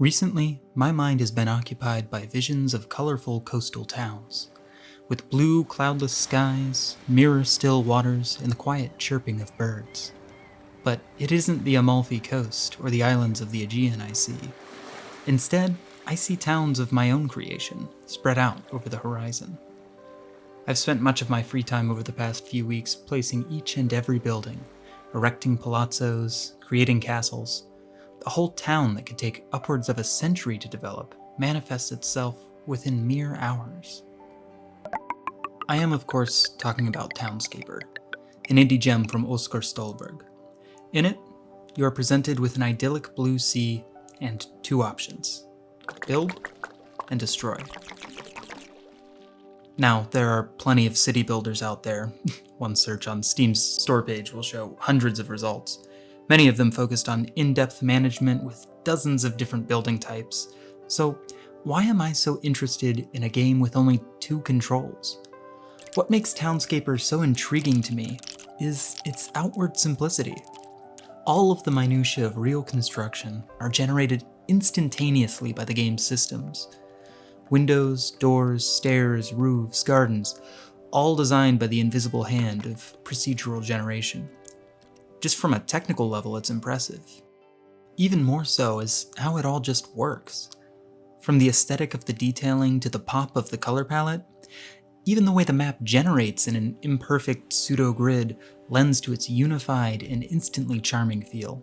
Recently, my mind has been occupied by visions of colorful coastal towns, with blue, cloudless skies, mirror-still waters, and the quiet chirping of birds. But it isn't the Amalfi Coast or the islands of the Aegean I see. Instead, I see towns of my own creation, spread out over the horizon. I've spent much of my free time over the past few weeks placing each and every building, erecting palazzos, creating castles. A whole town that could take upwards of a century to develop manifests itself within mere hours. I am, of course, talking about Townscaper, an indie gem from Oskar Stolberg. In it, you are presented with an idyllic blue sea and two options: build and destroy. Now, there are plenty of city builders out there. One search on Steam's store page will show hundreds of results, many of them focused on in-depth management with dozens of different building types. So, why am I so interested in a game with only two controls? What makes Townscaper so intriguing to me is its outward simplicity. All of the minutiae of real construction are generated instantaneously by the game's systems. Windows, doors, stairs, roofs, gardens, all designed by the invisible hand of procedural generation. Just from a technical level, it's impressive. Even more so is how it all just works. From the aesthetic of the detailing to the pop of the color palette, even the way the map generates in an imperfect pseudo-grid lends to its unified and instantly charming feel.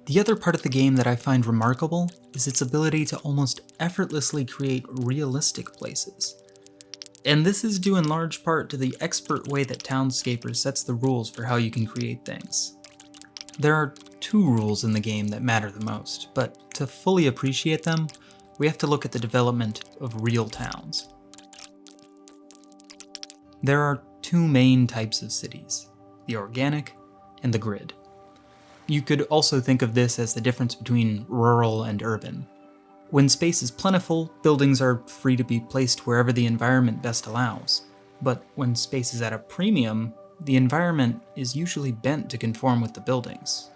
The other part of the game that I find remarkable is its ability to almost effortlessly create realistic places. And this is due in large part to the expert way that Townscaper sets the rules for how you can create things. There are two rules in the game that matter the most, but to fully appreciate them, we have to look at the development of real towns. There are two main types of cities: the organic and the grid. You could also think of this as the difference between rural and urban. When space is plentiful, buildings are free to be placed wherever the environment best allows. But when space is at a premium, the environment is usually bent to conform with the buildings.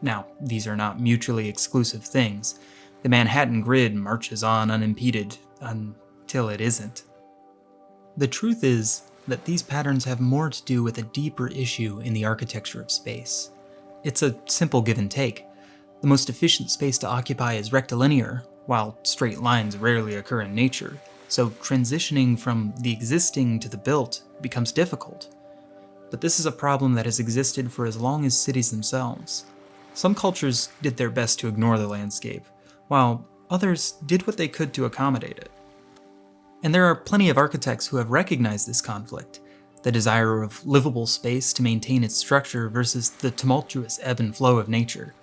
Now, these are not mutually exclusive things. The Manhattan grid marches on unimpeded until it isn't. The truth is that these patterns have more to do with a deeper issue in the architecture of space. It's a simple give and take. The most efficient space to occupy is rectilinear, while straight lines rarely occur in nature, so transitioning from the existing to the built becomes difficult. But this is a problem that has existed for as long as cities themselves. Some cultures did their best to ignore the landscape, while others did what they could to accommodate it. And there are plenty of architects who have recognized this conflict, the desire of livable space to maintain its structure versus the tumultuous ebb and flow of nature.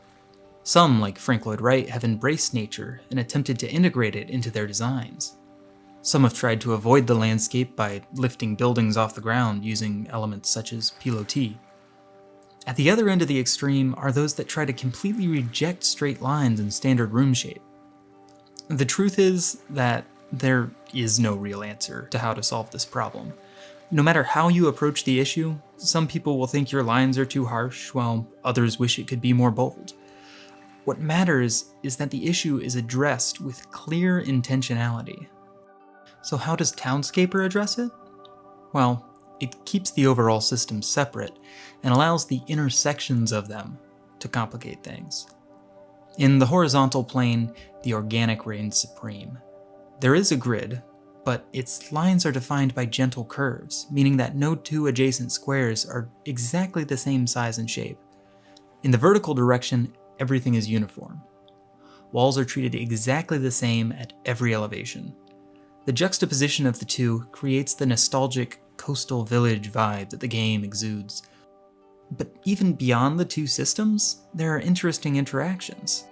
Some, like Frank Lloyd Wright, have embraced nature and attempted to integrate it into their designs. Some have tried to avoid the landscape by lifting buildings off the ground using elements such as pilotis. At the other end of the extreme are those that try to completely reject straight lines and standard room shape. The truth is that there is no real answer to how to solve this problem. No matter how you approach the issue, some people will think your lines are too harsh, while others wish it could be more bold. What matters is that the issue is addressed with clear intentionality. So how does Townscaper address it? Well, it keeps the overall system separate and allows the intersections of them to complicate things. In the horizontal plane, the organic reigns supreme. There is a grid, but its lines are defined by gentle curves, meaning that no two adjacent squares are exactly the same size and shape. In the vertical direction, everything is uniform. Walls are treated exactly the same at every elevation. The juxtaposition of the two creates the nostalgic coastal village vibe that the game exudes. But even beyond the two systems, there are interesting interactions.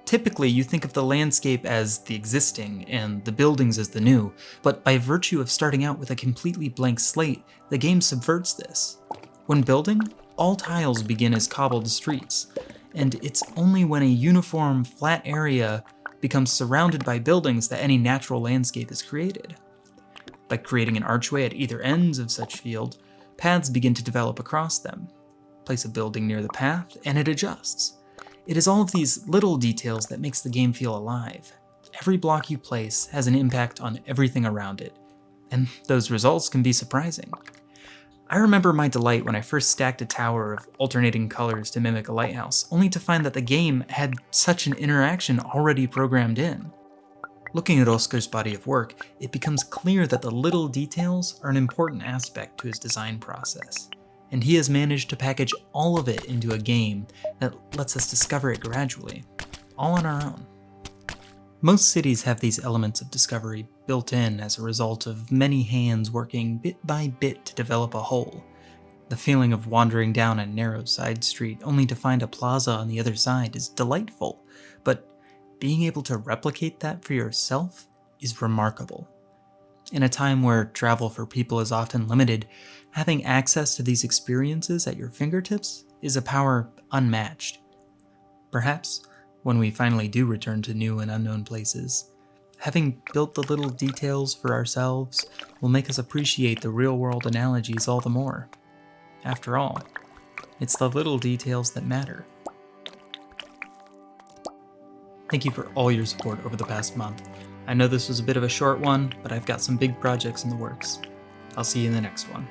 Typically, you think of the landscape as the existing and the buildings as the new, but by virtue of starting out with a completely blank slate, the game subverts this. When building, all tiles begin as cobbled streets, and it's only when a uniform, flat area becomes surrounded by buildings that any natural landscape is created. By creating an archway at either ends of such field, paths begin to develop across them. Place a building near the path, and it adjusts. It is all of these little details that makes the game feel alive. Every block you place has an impact on everything around it, and those results can be surprising. I remember my delight when I first stacked a tower of alternating colors to mimic a lighthouse, only to find that the game had such an interaction already programmed in. Looking at Oscar's body of work, it becomes clear that the little details are an important aspect to his design process, and he has managed to package all of it into a game that lets us discover it gradually, all on our own. Most cities have these elements of discovery built in as a result of many hands working bit by bit to develop a whole. The feeling of wandering down a narrow side street only to find a plaza on the other side is delightful, but being able to replicate that for yourself is remarkable. In a time where travel for people is often limited, having access to these experiences at your fingertips is a power unmatched. Perhaps, when we finally do return to new and unknown places, having built the little details for ourselves will make us appreciate the real-world analogies all the more. After all, it's the little details that matter. Thank you for all your support over the past month. I know this was a bit of a short one, but I've got some big projects in the works. I'll see you in the next one.